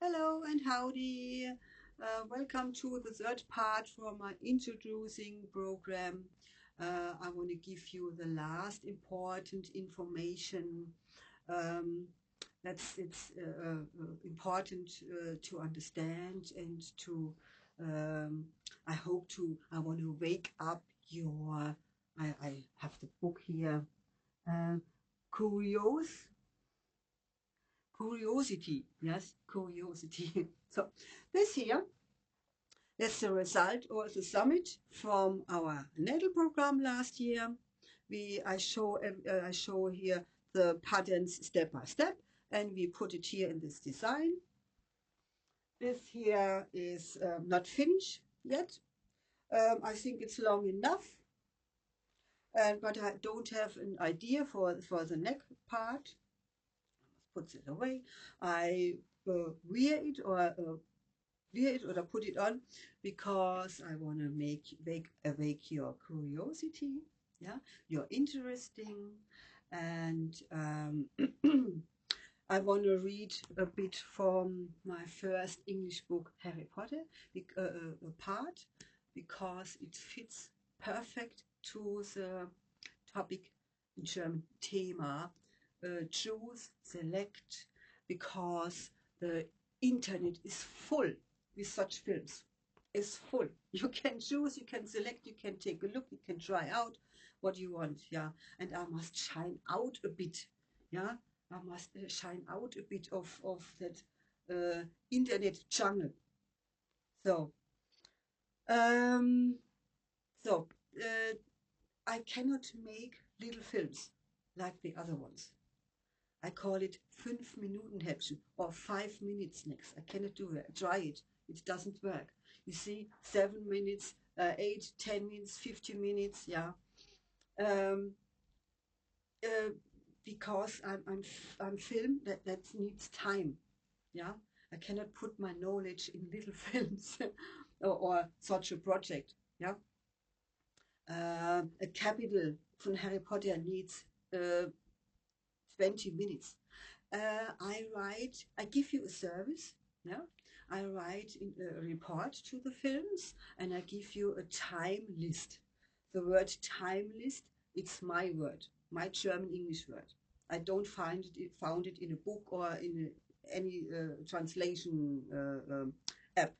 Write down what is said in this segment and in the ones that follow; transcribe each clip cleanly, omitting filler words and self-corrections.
Hello and howdy. Welcome to the third part from my introducing program. I want to give you the last important information. Um, that's it's important to understand and to. I hope to. I want to wake up your. I have the book here. Uh, curious Curiosity, yes, curiosity. So this here, that's the result or the summit from our natal program last year. I show here the patterns step by step, and we put it here in this design. This here is not finished yet. I think it's long enough, but I don't have an idea for the neck part. Puts it away. I wear it or put it on because I want to awake your curiosity, yeah, your interesting, and I want to read a bit from my first English book, Harry Potter, part because it fits perfect to the topic in German, Thema, choose, select, because the internet is full with such films. It's full. You can choose, you can select, you can take a look, you can try out what you want. Yeah, and I must shine out a bit. Yeah, I must shine out a bit of that internet jungle. So, um, so I cannot make little films like the other ones. I call it 5-Minuten-Häppchen or 5 minute snacks. I cannot do it. Try it. It doesn't work. You see, 7 minutes, 8, 10 minutes, 15 minutes. Yeah. Um, uh, because I'm film that needs time. Yeah. I cannot put my knowledge in little films or such a project. Yeah. A capital from Harry Potter needs 20 minutes. I give you a service. Yeah, I write a report to the films and I give you a time list. The word time list, it's my word, my German English word. I don't found it in a book or in any translation app.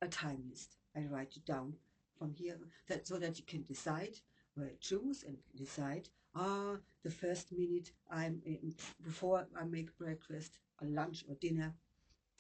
A time list. I write it down from here so that you can decide where I choose and decide. The first minute before I make breakfast, or lunch or dinner,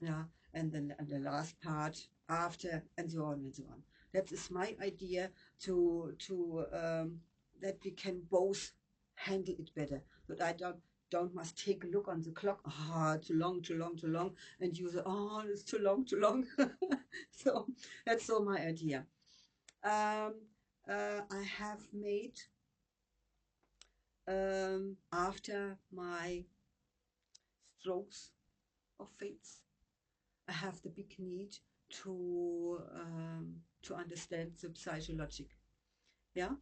yeah, and then and the last part after, and so on and so on. That is my idea to that we can both handle it better. That I don't must take a look on the clock. Too long, too long, too long, and you say, it's too long, too long. So that's so my idea. Um, I have made after my strokes of faith, I have the big need to understand the psychologic. Yeah,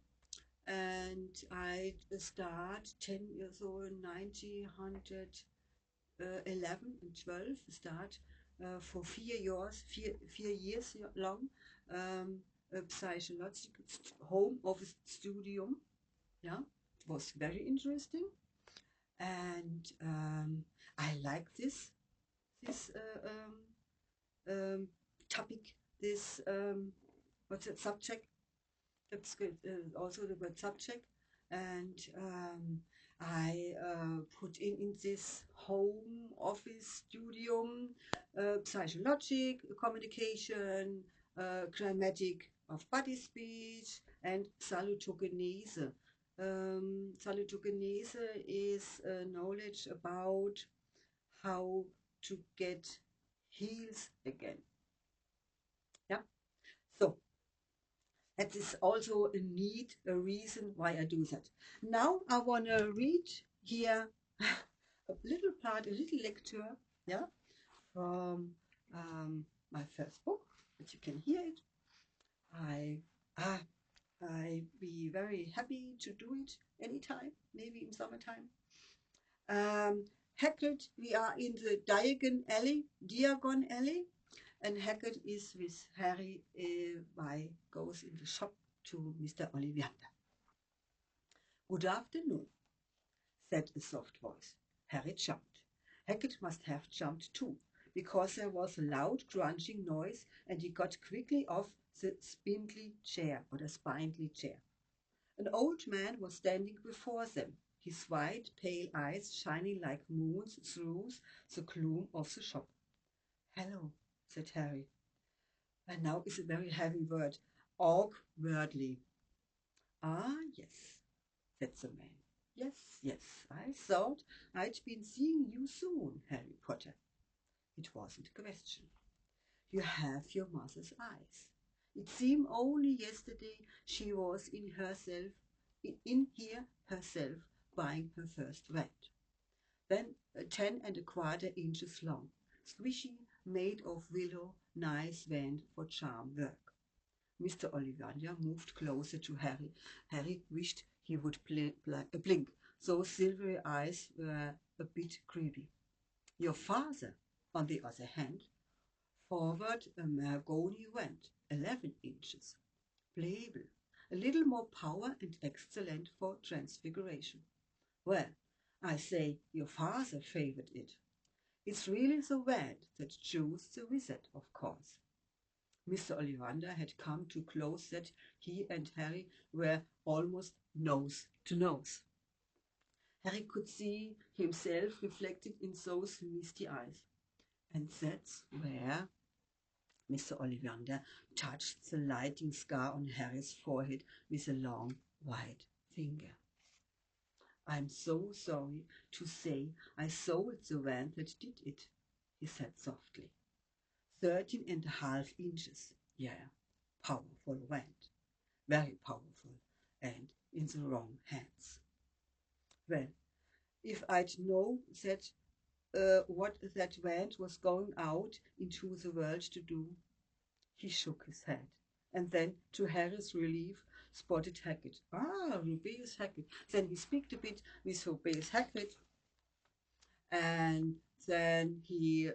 and I start 10 years old, 1911 and 12 start for 4 years, 4 years long, a psychological home office studium. Yeah, it was very interesting, and I like this topic, this what's it, subject. That's good. Also the word subject, and I put in this home office studium psychologic, communication, grammatic of body speech, and salutogenese. Salutogenese is knowledge about how to get heels again. Yeah. So that is also a reason why I do that. Now I want to read here a little part, a little lecture, yeah, from my first book, but you can hear it. I ah, I be very happy to do it anytime, maybe in summertime. Um, Hagrid, we are in the Diagon Alley, and Hagrid is with Harry. Why goes in the shop to Mr. Olivander. Good afternoon, said a soft voice. Harry jumped. Hagrid must have jumped too, because there was a loud crunching noise, and he got quickly off the spindly chair, or the spindly chair. An old man was standing before them, his white, pale eyes shining like moons through the gloom of the shop. Hello, said Harry. And now is a very heavy word, awkwardly. Ah, yes, said the man. Yes, yes, I thought I'd been seeing you soon, Harry Potter. It wasn't a question. You have your mother's eyes. It seemed only yesterday she was in here herself, buying her first wand. Then 10¼ inches long, squishy, made of willow, nice wand for charm work. Mr. Olivander moved closer to Harry. Harry wished he would blink. Those silvery eyes were a bit creepy. Your father, on the other hand, forward a mahogany wand, 11 inches. Playable, a little more power and excellent for transfiguration. Well, I say your father favored it. It's really the wand that chose the wizard, of course. Mr. Olivander had come too close that he and Harry were almost nose to nose. Harry could see himself reflected in those misty eyes. And that's where Mr. Olivander touched the lightning scar on Harry's forehead with a long, white finger. I'm so sorry to say I sold the wand that did it, he said softly. 13½ inches. Yeah, powerful wand. Very powerful, and in the wrong hands. Well, if I'd known that what that wand was going out into the world to do, he shook his head. And then, to Harry's relief, spotted Hagrid. Ah, Rubeus Hagrid. Then he speaked a bit with Rubeus Hagrid, and then he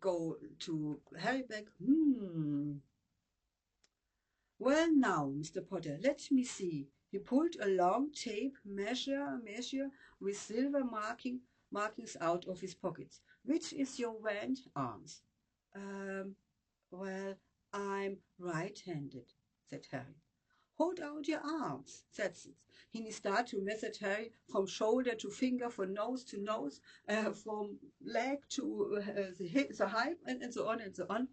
go to Harry back. Well now, Mr. Potter, let me see. He pulled a long tape measure with silver markings out of his pockets. Which is your wand? Arms. Well, I'm right-handed, said Harry. Hold out your arms, said he started to measure Harry from shoulder to finger, from nose to nose, from leg to the hip, and so on and so on.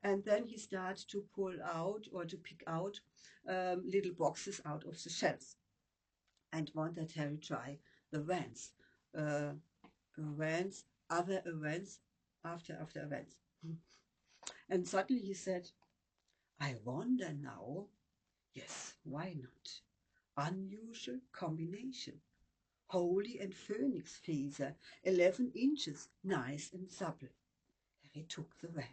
And then he started to pull out or to pick out little boxes out of the shelves, and wanted Harry try the wands, other events, after events. And suddenly he said, I wonder now. Yes, why not? Unusual combination. Holy and phoenix feather, 11 inches, nice and supple. Harry took the wand.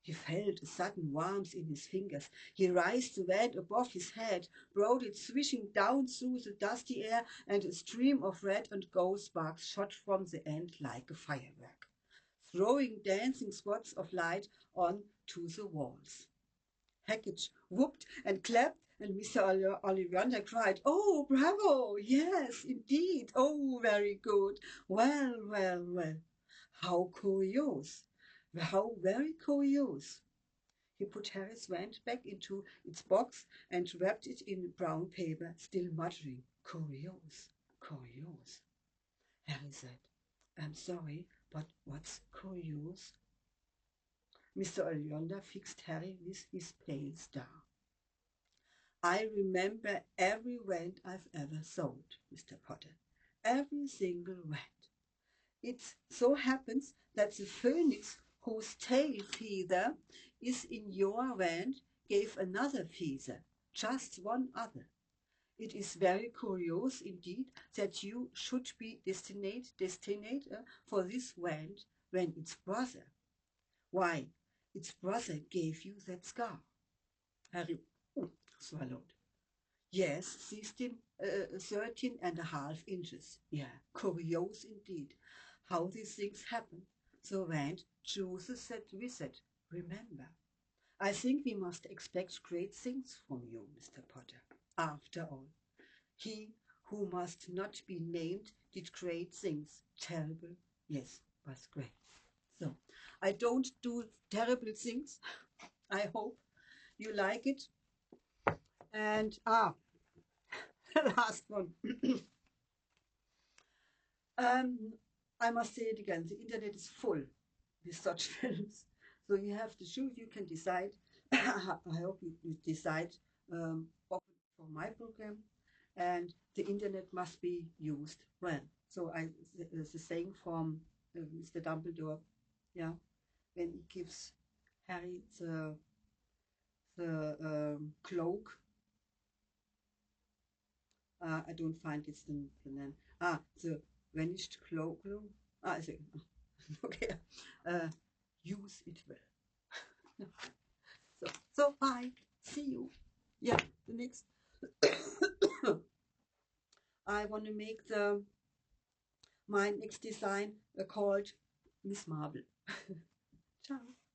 He felt a sudden warmth in his fingers. He raised the wand above his head, brought it swishing down through the dusty air, and a stream of red and gold sparks shot from the end like a firework, throwing dancing spots of light on to the walls. Hagrid whooped and clapped, and Mr. Olivander cried, Oh, bravo! Yes, indeed! Oh, very good! Well, well, well! How curious! How very curious! He put Harry's wand back into its box and wrapped it in brown paper, still muttering, Curious, curious. Harry said, I'm sorry, but what's curious? Mr. Olivander fixed Harry with his pale star. I remember every wand I've ever sold, Mr. Potter. Every single wand. It so happens that the phoenix whose tail feather is in your wand gave another feather, just one other. It is very curious indeed that you should be destined for this wand when its brother. Why, its brother gave you that scar. Harry swallowed. Yes, 13.5 inches. Yeah, curious indeed how these things happen. So when chooses said we said, remember, I think we must expect great things from you, Mr. Potter. After all, he who must not be named did great things. Terrible, yes, but great. So I don't do terrible things. I hope you like it. And last one. I must say it again. The internet is full with such films. So you have to choose. You can decide. I hope you decide for my program. And the internet must be used well. So the saying from Mr. Dumbledore, yeah, when he gives Harry the cloak. I don't find it's the name. The vanished cloak. I see. Okay. Uh, use it well. So bye. See you. Yeah, the next. I want to make my next design called Miss Marble. Ciao.